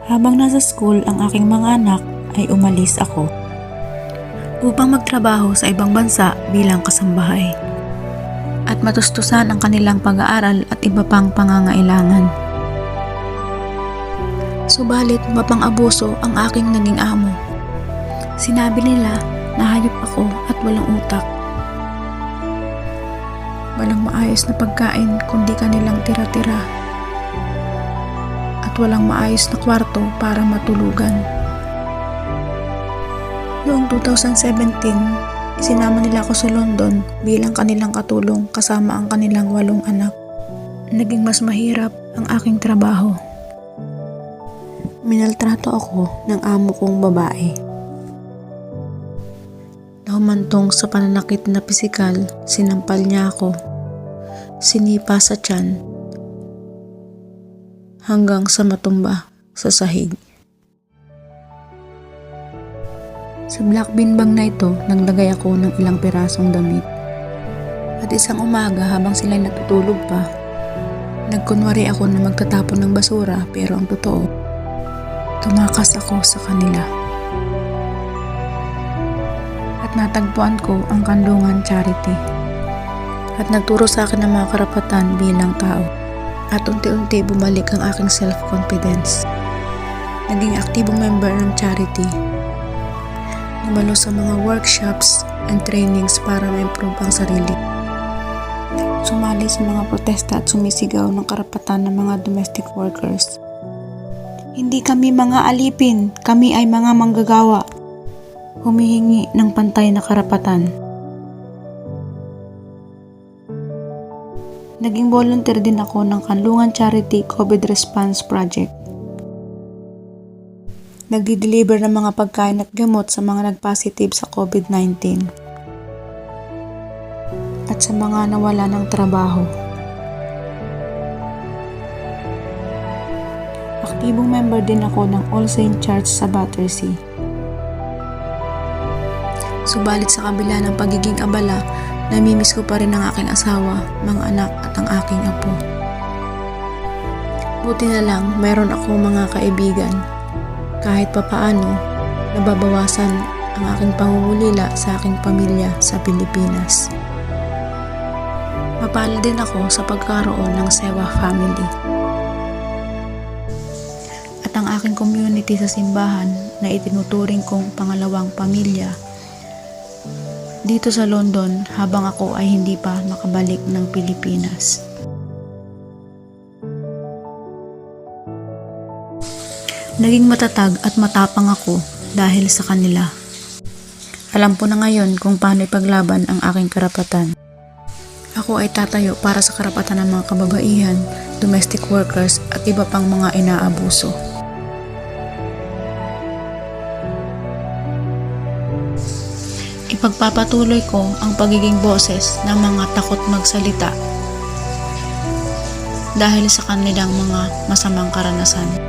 Habang nasa school ang aking mga anak ay umalis ako upang magtrabaho sa ibang bansa bilang kasambahay at matustusan ang kanilang pag-aaral at iba pang pangangailangan. Subalit mapang-abuso ang aking naging amo. Sinabi nila na hayop ako at walang utak. Walang maayos na pagkain kundi kanilang tira-tira. At walang maayos na kwarto para matulugan. Noong 2017, isinama nila ako sa London bilang kanilang katulong kasama ang kanilang 8 anak. Naging mas mahirap ang aking trabaho. Minaltrato ako ng amo kong babae. Nahumantong sa pananakit na pisikal, sinampal niya ako. Sinipa sa tiyan hanggang sa matumba sa sahig. Sa black bin bag na ito, naglagay ako ng ilang pirasong damit. At isang umaga habang sila'y natutulog pa, nagkunwari ako na magtatapon ng basura pero ang totoo, tumakas ako sa kanila. At natagpuan ko ang Kanlungan Charity. At nagturo sa akin ng mga karapatan bilang tao. At unti-unti bumalik ang aking self-confidence. Naging aktibong member ng charity. Dumalo sa mga workshops and trainings para ma-improve ang sarili. Sumali sa mga protesta at sumisigaw ng karapatan ng mga domestic workers. Hindi kami mga alipin, kami ay mga manggagawa. Humihingi ng pantay na karapatan. Naging volunteer din ako ng Kanlungan Charity COVID Response Project. Nagdi-deliver ng mga pagkain at gamot sa mga nag-positive sa COVID-19 at sa mga nawala ng trabaho. Aktibong member din ako ng All Saints Church sa Battersea. Subalit sa kabila ng pagiging abala, namimiss ko pa rin ang aking asawa, mga anak at ang aking apo. Buti na lang, mayroon akong mga kaibigan. Kahit papaano, nababawasan ang aking pangungulila sa aking pamilya sa Pilipinas. Mapalad din ako sa pagkaroon ng Sewa family. At ang aking community sa simbahan na itinuturing kong pangalawang pamilya dito sa London habang ako ay hindi pa makabalik ng Pilipinas. Naging matatag at matapang ako dahil sa kanila. Alam ko na ngayon kung paano ipaglaban ang aking karapatan. Ako ay tatayo para sa karapatan ng mga kababaihan, domestic workers at iba pang mga inaabuso. Ipagpapatuloy ko ang pagiging boses ng mga takot magsalita dahil sa kanilang mga masamang karanasan.